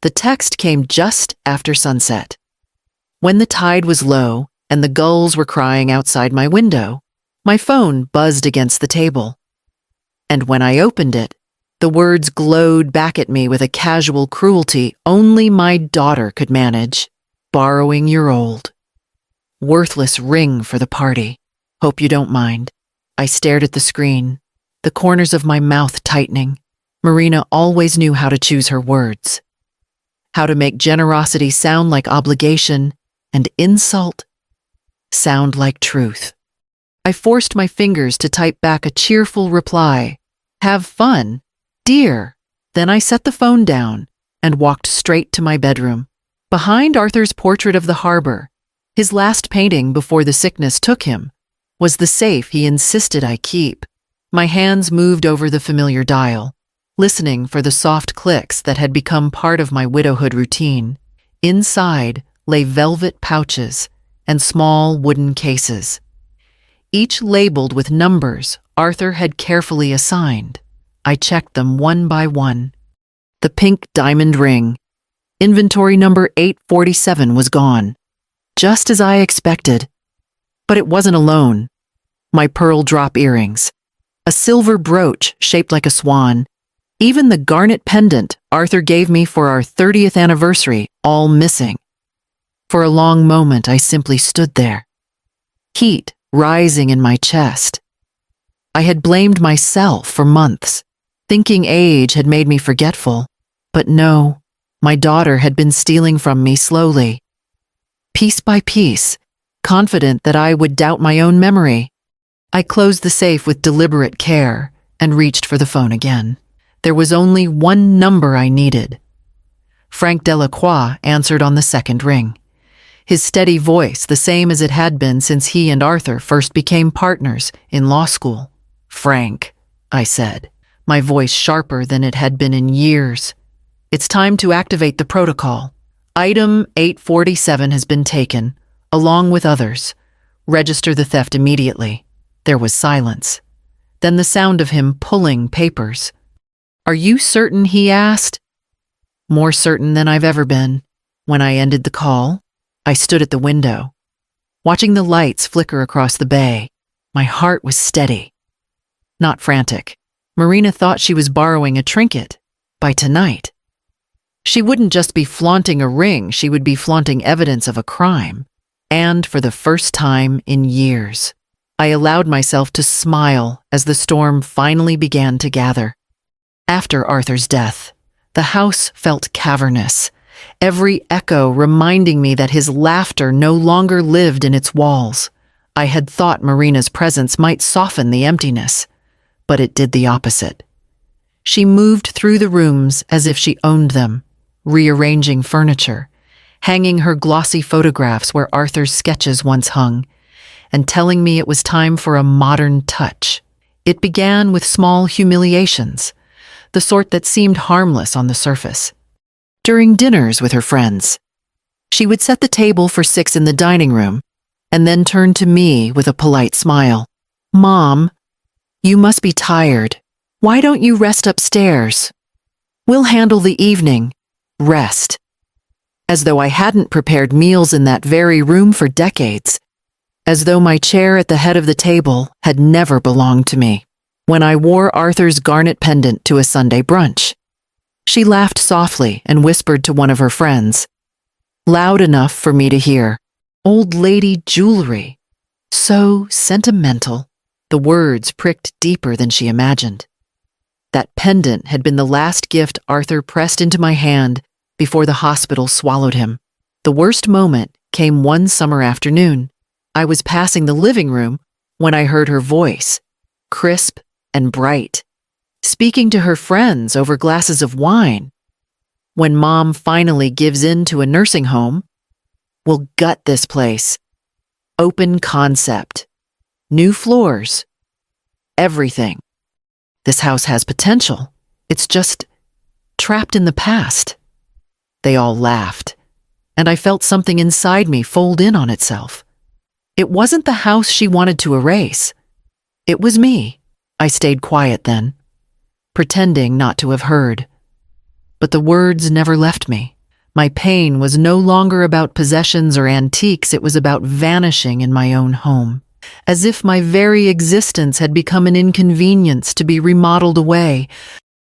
The text came just after sunset. When the tide was low and the gulls were crying outside my window, my phone buzzed against the table. And when I opened it, the words glowed back at me with a casual cruelty only my daughter could manage. Borrowing your old. Worthless ring for the party. Hope you don't mind. I stared at the screen, the corners of my mouth tightening. Marina always knew how to choose her words. How to make generosity sound like obligation and insult sound like truth. I forced my fingers to type back a cheerful reply. Have fun, dear. Then I set the phone down and walked straight to my bedroom. Behind Arthur's portrait of the harbor, his last painting before the sickness took him, was the safe he insisted I keep. My hands moved over the familiar dial, listening for the soft clicks that had become part of my widowhood routine. Inside lay velvet pouches and small wooden cases, each labeled with numbers Arthur had carefully assigned. I checked them one by one. The pink diamond ring, inventory number 847, was gone, just as I expected. But it wasn't alone. My pearl drop earrings, a silver brooch shaped like a swan, even the garnet pendant Arthur gave me for our 30th anniversary, all missing. For a long moment, I simply stood there, heat rising in my chest. I had blamed myself for months, thinking age had made me forgetful. But no, my daughter had been stealing from me slowly, piece by piece, confident that I would doubt my own memory. I closed the safe with deliberate care and reached for the phone again. There was only one number I needed. Frank Delacroix answered on the second ring, his steady voice the same as it had been since he and Arthur first became partners in law school. "Frank," I said, my voice sharper than it had been in years. "It's time to activate the protocol. Item 847 has been taken, along with others. Register the theft immediately." There was silence. Then the sound of him pulling papers. "Are you certain?" he asked. More certain than I've ever been. When I ended the call, I stood at the window, watching the lights flicker across the bay. My heart was steady, not frantic. Marina thought she was borrowing a trinket. By tonight, she wouldn't just be flaunting a ring, she would be flaunting evidence of a crime. And for the first time in years, I allowed myself to smile as the storm finally began to gather. After Arthur's death, the house felt cavernous, every echo reminding me that his laughter no longer lived in its walls. I had thought Marina's presence might soften the emptiness, but it did the opposite. She moved through the rooms as if she owned them, rearranging furniture, hanging her glossy photographs where Arthur's sketches once hung, and telling me it was time for a modern touch. It began with small humiliations, the sort that seemed harmless on the surface. During dinners with her friends, she would set the table for 6 in the dining room and then turn to me with a polite smile. "Mom, you must be tired. Why don't you rest upstairs? We'll handle the evening. Rest." As though I hadn't prepared meals in that very room for decades, as though my chair at the head of the table had never belonged to me. When I wore Arthur's garnet pendant to a Sunday brunch, she laughed softly and whispered to one of her friends, loud enough for me to hear, "Old lady jewelry. So sentimental." The words pricked deeper than she imagined. That pendant had been the last gift Arthur pressed into my hand before the hospital swallowed him. The worst moment came one summer afternoon. I was passing the living room when I heard her voice, crisp and bright, speaking to her friends over glasses of wine. "When Mom finally gives in to a nursing home, we'll gut this place. Open concept. New floors. Everything. This house has potential. It's just trapped in the past." They all laughed, and I felt something inside me fold in on itself. It wasn't the house she wanted to erase. It was me. I stayed quiet then, pretending not to have heard. But the words never left me. My pain was no longer about possessions or antiques, it was about vanishing in my own home, as if my very existence had become an inconvenience to be remodeled away.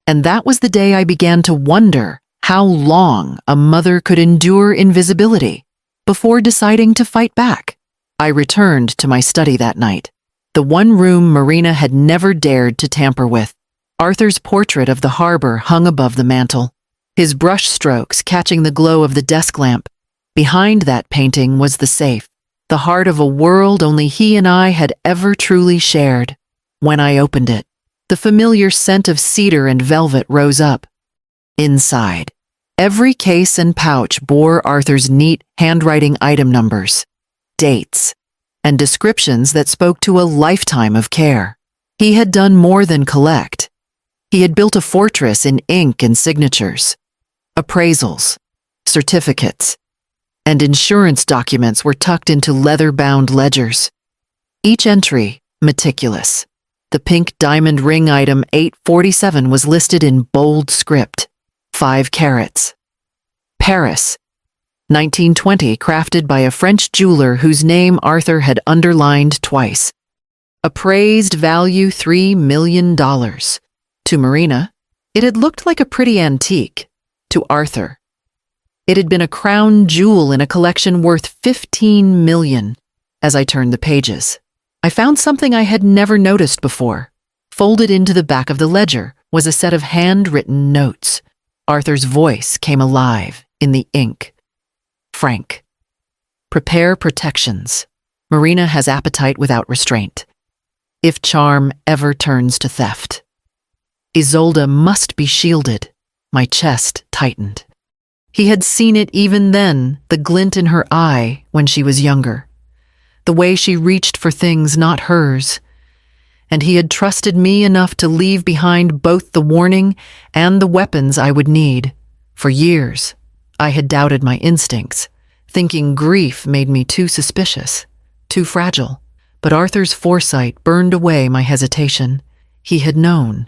And that was the day I began to wonder how long a mother could endure invisibility before deciding to fight back. I returned to my study that night, the one room Marina had never dared to tamper with. Arthur's portrait of the harbor hung above the mantel, his brush strokes catching the glow of the desk lamp. Behind that painting was the safe, the heart of a world only he and I had ever truly shared. When I opened it, the familiar scent of cedar and velvet rose up. Inside, every case and pouch bore Arthur's neat handwriting item numbers, dates, and descriptions that spoke to a lifetime of care. He had done more than collect. He had built a fortress in ink and signatures. Appraisals, certificates, and insurance documents were tucked into leather-bound ledgers. Each entry meticulous. The pink diamond ring item 847 was listed in bold script, 5 carats. Paris, 1920, crafted by a French jeweler whose name Arthur had underlined twice. Appraised value $3 million. To Marina, it had looked like a pretty antique. To Arthur, it had been a crown jewel in a collection worth $15 million. As I turned the pages, I found something I had never noticed before. Folded into the back of the ledger was a set of handwritten notes. Arthur's voice came alive in the ink. Frank, prepare protections. Marina has appetite without restraint. If charm ever turns to theft. Isolde must be shielded. My chest tightened. He had seen it even then, the glint in her eye when she was younger, the way she reached for things not hers, and he had trusted me enough to leave behind both the warning and the weapons I would need. For years, I had doubted my instincts, thinking grief made me too suspicious, too fragile. But Arthur's foresight burned away my hesitation. He had known,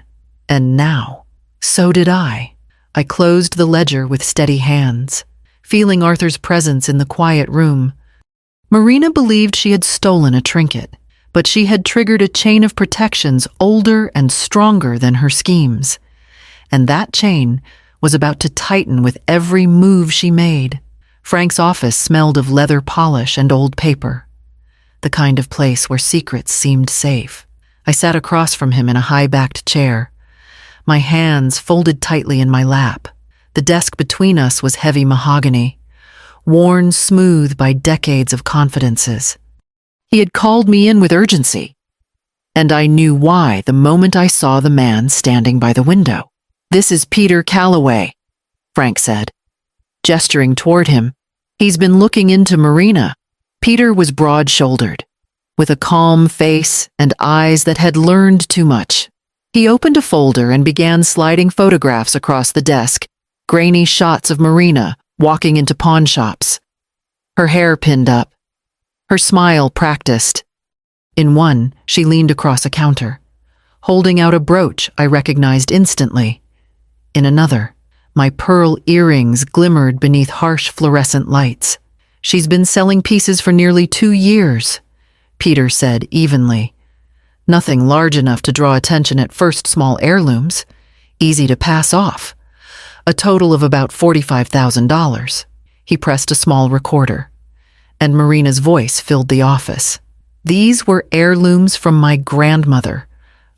and now, so did I. I closed the ledger with steady hands, feeling Arthur's presence in the quiet room. Marina believed she had stolen a trinket, but she had triggered a chain of protections older and stronger than her schemes. And that chain was about to tighten with every move she made. Frank's office smelled of leather polish and old paper, the kind of place where secrets seemed safe. I sat across from him in a high-backed chair, my hands folded tightly in my lap. The desk between us was heavy mahogany, worn smooth by decades of confidences. He had called me in with urgency, and I knew why the moment I saw the man standing by the window. "This is Peter Calloway," Frank said, gesturing toward him. "He's been looking into Marina." Peter was broad-shouldered, with a calm face and eyes that had learned too much. He opened a folder and began sliding photographs across the desk, grainy shots of Marina walking into pawn shops, her hair pinned up, her smile practiced. In one, she leaned across a counter, holding out a brooch I recognized instantly. In another, my pearl earrings glimmered beneath harsh fluorescent lights. "She's been selling pieces for nearly 2 years," Peter said evenly. "Nothing large enough to draw attention at first, small heirlooms, easy to pass off. A total of about $45,000. He pressed a small recorder, and Marina's voice filled the office. "These were heirlooms from my grandmother.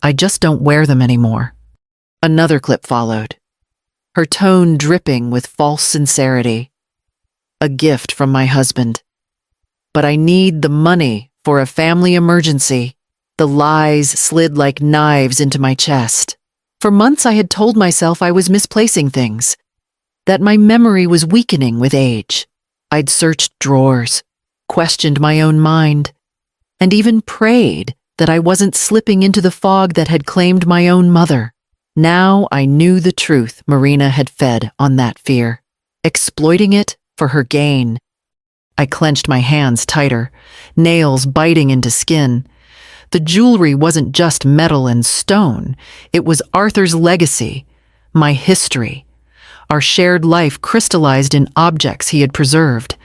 I just don't wear them anymore." Another clip followed, her tone dripping with false sincerity. "A gift from my husband. But I need the money for a family emergency." The lies slid like knives into my chest. For months I had told myself I was misplacing things, that my memory was weakening with age. I'd searched drawers, questioned my own mind, and even prayed that I wasn't slipping into the fog that had claimed my own mother. Now I knew the truth. Marina had fed on that fear, exploiting it for her gain. I clenched my hands tighter, nails biting into skin. The jewelry wasn't just metal and stone, it was Arthur's legacy, my history. Our shared life crystallized in objects he had preserved,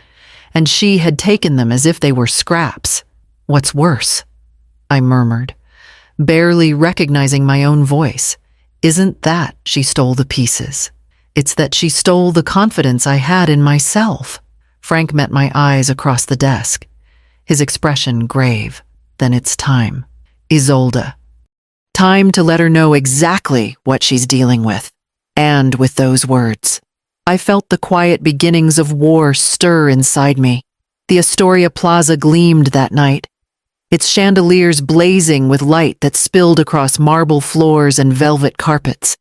and she had taken them as if they were scraps. "What's worse?" I murmured, barely recognizing my own voice. "Isn't that she stole the pieces. It's that she stole the confidence I had in myself." Frank met my eyes across the desk, his expression grave. "Then it's time. Isolde. Time to let her know exactly what she's dealing with." And with those words, I felt the quiet beginnings of war stir inside me. The Astoria Plaza gleamed that night, its chandeliers blazing with light that spilled across marble floors and velvet carpets.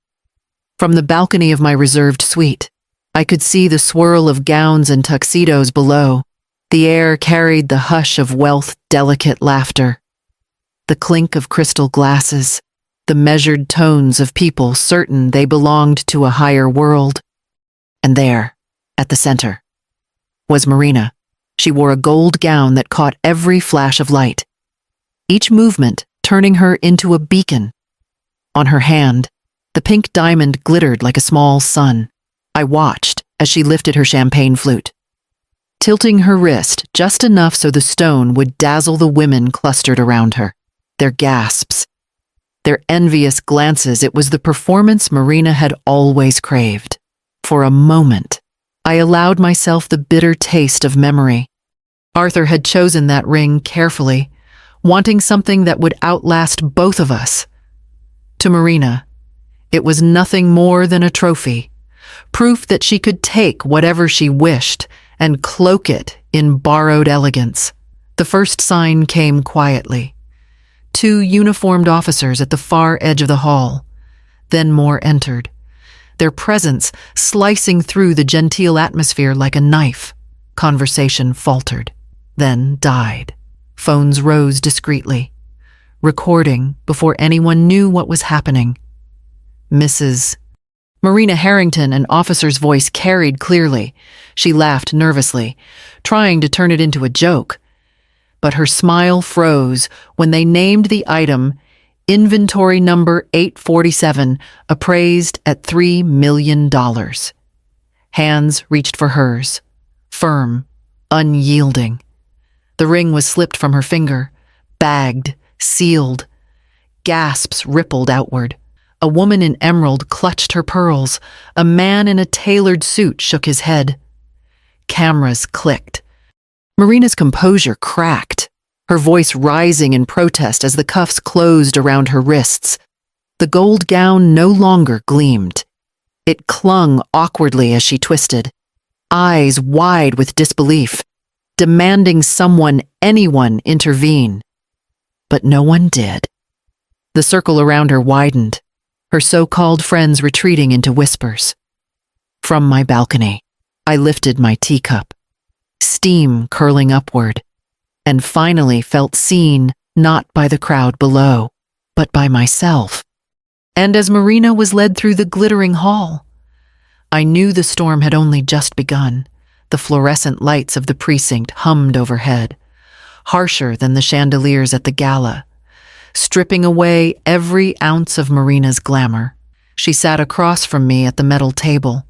From the balcony of my reserved suite, I could see the swirl of gowns and tuxedos below. The air carried the hush of wealth-delicate laughter, the clink of crystal glasses, the measured tones of people certain they belonged to a higher world. And there, at the center, was Marina. She wore a gold gown that caught every flash of light, each movement turning her into a beacon. On her hand, the pink diamond glittered like a small sun. I watched as she lifted her champagne flute, tilting her wrist just enough so the stone would dazzle the women clustered around her. Their gasps, their envious glances, it was the performance Marina had always craved. For a moment, I allowed myself the bitter taste of memory. Arthur had chosen that ring carefully, wanting something that would outlast both of us. To Marina, it was nothing more than a trophy, proof that she could take whatever she wished and cloak it in borrowed elegance. The first sign came quietly. 2 uniformed officers at the far edge of the hall. Then more entered, their presence slicing through the genteel atmosphere like a knife. Conversation faltered, then died. Phones rose discreetly, recording before anyone knew what was happening. "Mrs. Marina Harrington," an officer's voice carried clearly. She laughed nervously, trying to turn it into a joke. But her smile froze when they named the item, inventory number 847, appraised at $3 million. Hands reached for hers, firm, unyielding. The ring was slipped from her finger, bagged, sealed. Gasps rippled outward. A woman in emerald clutched her pearls. A man in a tailored suit shook his head. Cameras clicked. Marina's composure cracked, her voice rising in protest as the cuffs closed around her wrists. The gold gown no longer gleamed. It clung awkwardly as she twisted, eyes wide with disbelief, demanding anyone intervene. But no one did. The circle around her widened, her so-called friends retreating into whispers. From my balcony, I lifted my teacup, steam curling upward, and finally felt seen not by the crowd below, but by myself. And as Marina was led through the glittering hall, I knew the storm had only just begun. The fluorescent lights of the precinct hummed overhead, harsher than the chandeliers at the gala, stripping away every ounce of Marina's glamour. She sat across from me at the metal table,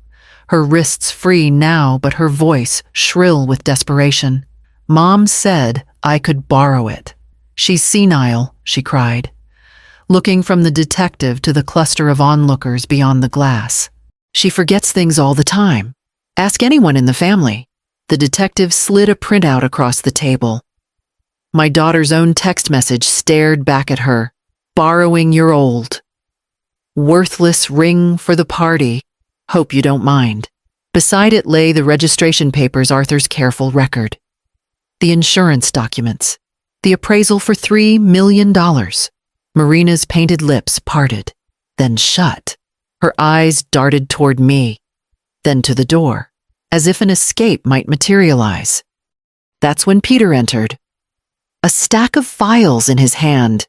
her wrists free now, but her voice shrill with desperation. "Mom said I could borrow it. She's senile," she cried, looking from the detective to the cluster of onlookers beyond the glass. "She forgets things all the time. Ask anyone in the family." The detective slid a printout across the table. My daughter's own text message stared back at her. "Borrowing your old. Worthless ring for the party. Hope you don't mind." Beside it lay the registration papers, Arthur's careful record, the insurance documents, the appraisal for $3 million. Marina's painted lips parted, then shut. Her eyes darted toward me, then to the door, as if an escape might materialize. That's when Peter entered, a stack of files in his hand.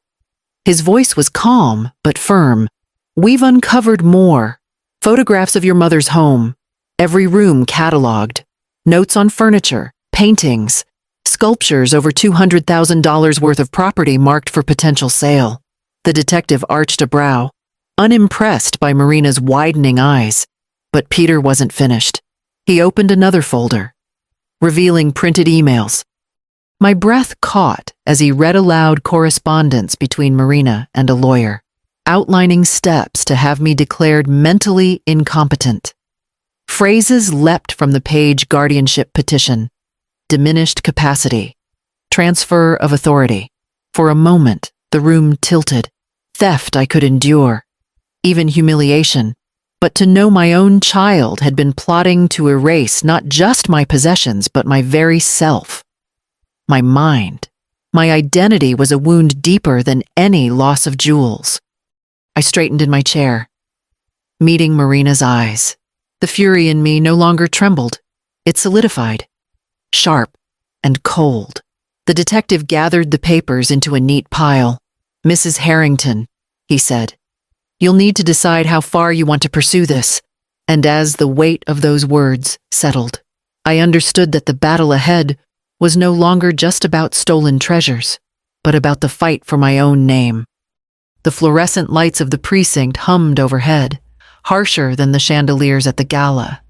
His voice was calm but firm. "We've uncovered more. Photographs of your mother's home, every room cataloged, notes on furniture, paintings, sculptures, over $200,000 worth of property marked for potential sale." The detective arched a brow, unimpressed by Marina's widening eyes. But Peter wasn't finished. He opened another folder, revealing printed emails. My breath caught as he read aloud correspondence between Marina and a lawyer, outlining steps to have me declared mentally incompetent. Phrases leapt from the page: guardianship petition, diminished capacity, transfer of authority. For a moment, the room tilted. Theft I could endure, even humiliation. But to know my own child had been plotting to erase not just my possessions, but my very self, my mind, my identity was a wound deeper than any loss of jewels. I straightened in my chair, meeting Marina's eyes. The fury in me no longer trembled. It solidified, sharp and cold. The detective gathered the papers into a neat pile. "Mrs. Harrington," he said, "you'll need to decide how far you want to pursue this." And as the weight of those words settled, I understood that the battle ahead was no longer just about stolen treasures, but about the fight for my own name. The fluorescent lights of the precinct hummed overhead, harsher than the chandeliers at the gala,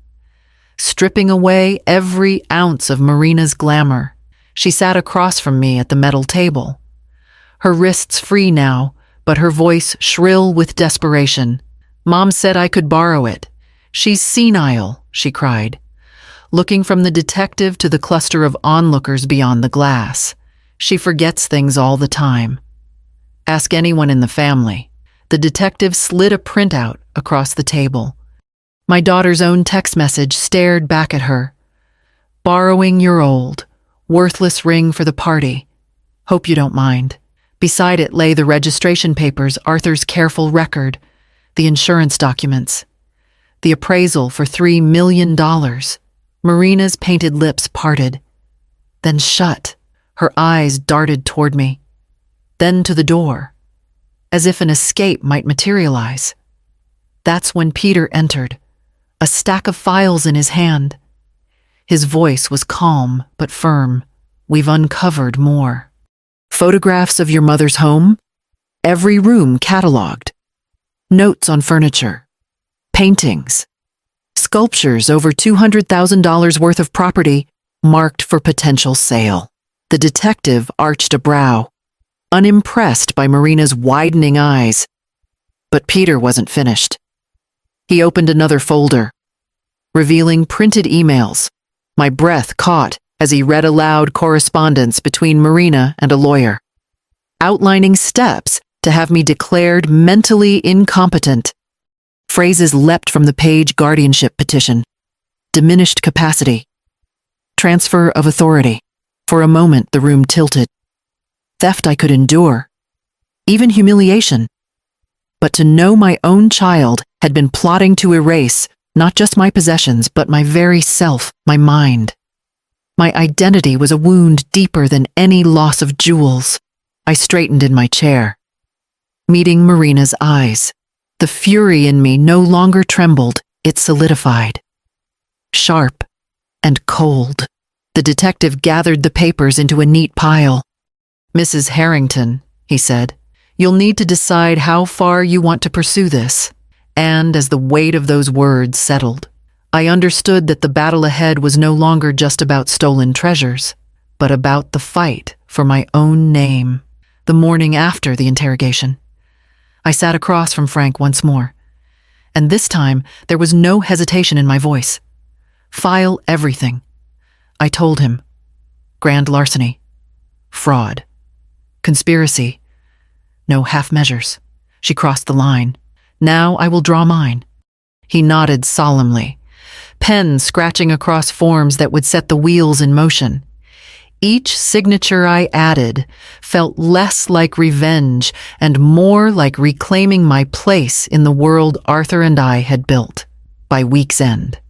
stripping away every ounce of Marina's glamour. She sat across from me at the metal table, her wrists free now, but her voice shrill with desperation. "Mom said I could borrow it. She's senile," she cried, looking from the detective to the cluster of onlookers beyond the glass. "She forgets things all the time. Ask anyone in the family." The detective slid a printout across the table. My daughter's own text message stared back at her. "Borrowing your old, worthless ring for the party. Hope you don't mind." Beside it lay the registration papers, Arthur's careful record, the insurance documents, the appraisal for $3 million. Marina's painted lips parted, then shut. Her eyes darted toward me, then to the door, as if an escape might materialize. That's when Peter entered, a stack of files in his hand. His voice was calm but firm. "We've uncovered more. Photographs of your mother's home, every room cataloged. Notes on furniture, paintings, sculptures, over $200,000 worth of property marked for potential sale." The detective arched a brow, unimpressed by Marina's widening eyes. But Peter wasn't finished. He opened another folder, revealing printed emails. My breath caught as he read aloud correspondence between Marina and a lawyer, outlining steps to have me declared mentally incompetent. Phrases leapt from the page: guardianship petition, diminished capacity, transfer of authority. For a moment, the room tilted. Theft I could endure, even humiliation. But to know my own child had been plotting to erase not just my possessions, but my very self, my mind. My identity was a wound deeper than any loss of jewels. I straightened in my chair, meeting Marina's eyes. The fury in me no longer trembled, it solidified, sharp and cold. The detective gathered the papers into a neat pile. "Mrs. Harrington," he said, "you'll need to decide how far you want to pursue this." And as the weight of those words settled, I understood that the battle ahead was no longer just about stolen treasures, but about the fight for my own name. The morning after the interrogation, I sat across from Frank once more, and this time there was no hesitation in my voice. "File everything," I told him. "Grand larceny, fraud, conspiracy, no half measures." She crossed the line. "Now I will draw mine." He nodded solemnly, pen scratching across forms that would set the wheels in motion. Each signature I added felt less like revenge and more like reclaiming my place in the world Arthur and I had built. By week's end,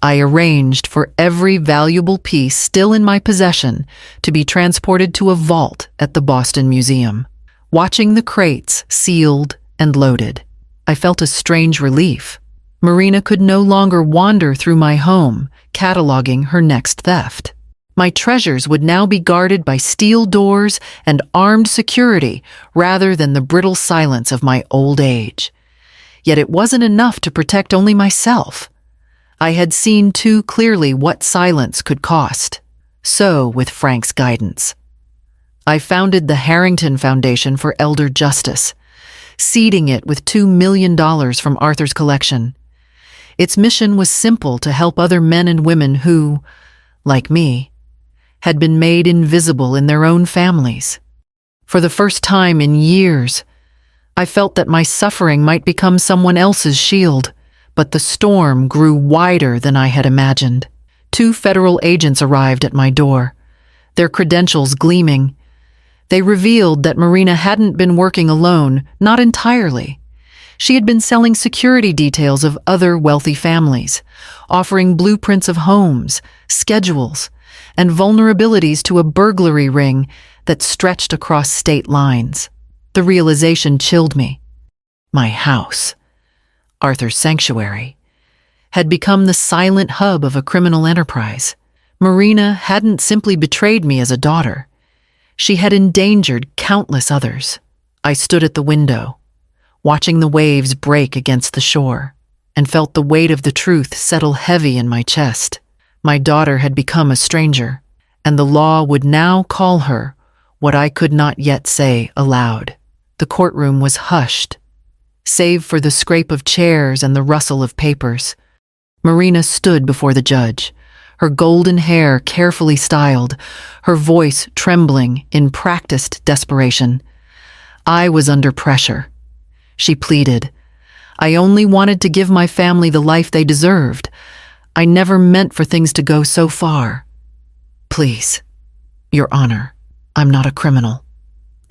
I arranged for every valuable piece still in my possession to be transported to a vault at the Boston Museum. Watching the crates sealed and loaded, I felt a strange relief. Marina could no longer wander through my home, cataloging her next theft. My treasures would now be guarded by steel doors and armed security rather than the brittle silence of my old age. Yet it wasn't enough to protect only myself. I had seen too clearly what silence could cost. So, with Frank's guidance, I founded the Harrington Foundation for Elder Justice, seeding it with $2 million from Arthur's collection. Its mission was simple: to help other men and women who, like me, had been made invisible in their own families. For the first time in years, I felt that my suffering might become someone else's shield, but the storm grew wider than I had imagined. 2 federal agents arrived at my door, their credentials gleaming. They revealed that Marina hadn't been working alone, not entirely. She had been selling security details of other wealthy families, offering blueprints of homes, schedules, and vulnerabilities to a burglary ring that stretched across state lines. The realization chilled me. My house, Arthur's sanctuary, had become the silent hub of a criminal enterprise. Marina hadn't simply betrayed me as a daughter. She had endangered countless others. I stood at the window, watching the waves break against the shore, and felt the weight of the truth settle heavy in my chest. My daughter had become a stranger, and the law would now call her what I could not yet say aloud. The courtroom was hushed, save for the scrape of chairs and the rustle of papers. Marina stood before the judge, her golden hair carefully styled, her voice trembling in practiced desperation. I was under pressure. She pleaded, "I only wanted to give my family the life they deserved. I never meant for things to go so far. Please, Your Honor, I'm not a criminal.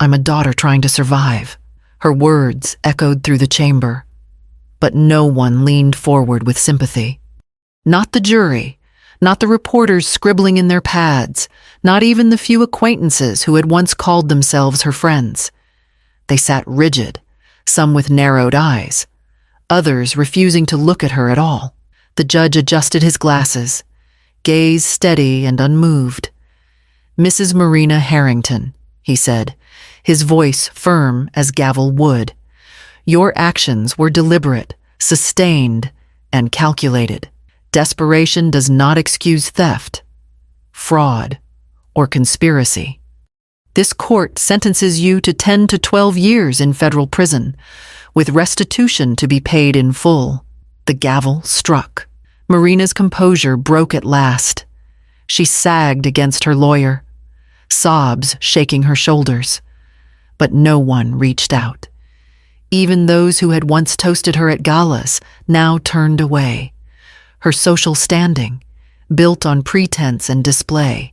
I'm a daughter trying to survive." Her words echoed through the chamber, but no one leaned forward with sympathy. Not the jury, not the reporters scribbling in their pads, not even the few acquaintances who had once called themselves her friends. They sat rigid, some with narrowed eyes, others refusing to look at her at all. The judge adjusted his glasses, gaze steady and unmoved. "Mrs. Marina Harrington," he said, his voice firm as gavel wood, "your actions were deliberate, sustained, and calculated. Desperation does not excuse theft, fraud, or conspiracy. This court sentences you to 10 to 12 years in federal prison, with restitution to be paid in full." The gavel struck. Marina's composure broke at last. She sagged against her lawyer, sobs shaking her shoulders. But no one reached out. Even those who had once toasted her at galas now turned away. Her social standing, built on pretense and display,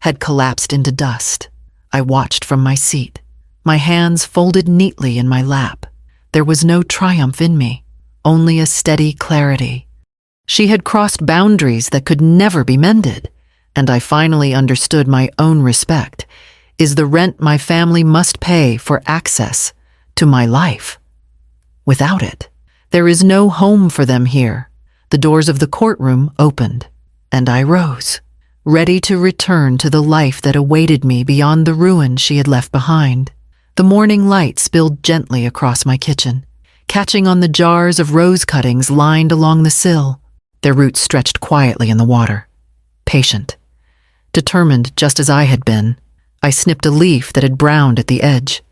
had collapsed into dust. I watched from my seat, my hands folded neatly in my lap. There was no triumph in me, only a steady clarity. She had crossed boundaries that could never be mended, and I finally understood my own respect is the rent my family must pay for access to my life. Without it, there is no home for them here. The doors of the courtroom opened, and I rose, ready to return to the life that awaited me beyond the ruin she had left behind. The morning light spilled gently across my kitchen, catching on the jars of rose cuttings lined along the sill. Their roots stretched quietly in the water, patient, determined just as I had been. I snipped a leaf that had browned at the edge,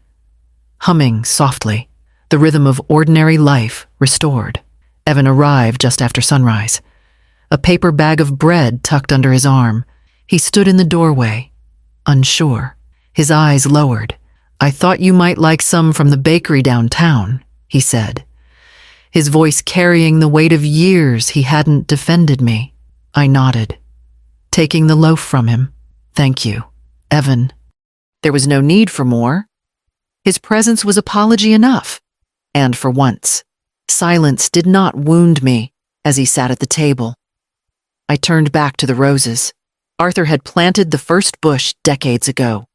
humming softly, the rhythm of ordinary life restored. Evan arrived just after sunrise, a paper bag of bread tucked under his arm. He stood in the doorway, unsure, his eyes lowered. "I thought you might like some from the bakery downtown," he said, his voice carrying the weight of years he hadn't defended me. I nodded, taking the loaf from him. "Thank you, Evan." There was no need for more. His presence was apology enough. And for once, silence did not wound me as he sat at the table. I turned back to the roses. Arthur had planted the first bush decades ago,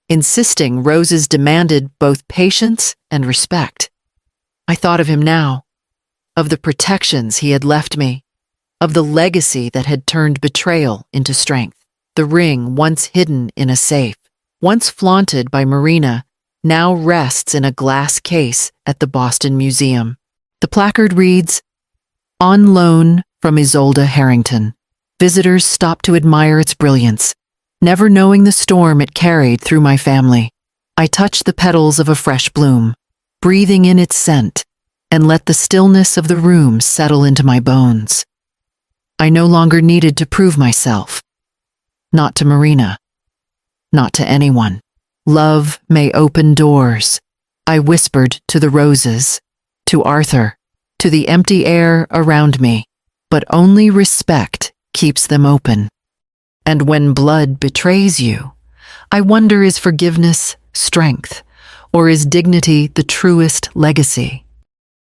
insisting roses demanded both patience and respect. I thought of him now, of the protections he had left me, of the legacy that had turned betrayal into strength. The ring, once hidden in a safe, once flaunted by Marina, now rests in a glass case at the Boston Museum. The placard reads, "On loan from Isolde Harrington." Visitors stopped to admire its brilliance, never knowing the storm it carried through my family. I touched the petals of a fresh bloom, breathing in its scent, and let the stillness of the room settle into my bones. I no longer needed to prove myself. Not to Marina. Not to anyone. Love may open doors, I whispered to the roses, to Arthur, to the empty air around me, but only respect keeps them open. And when blood betrays you, I wonder, is forgiveness strength, or is dignity the truest legacy?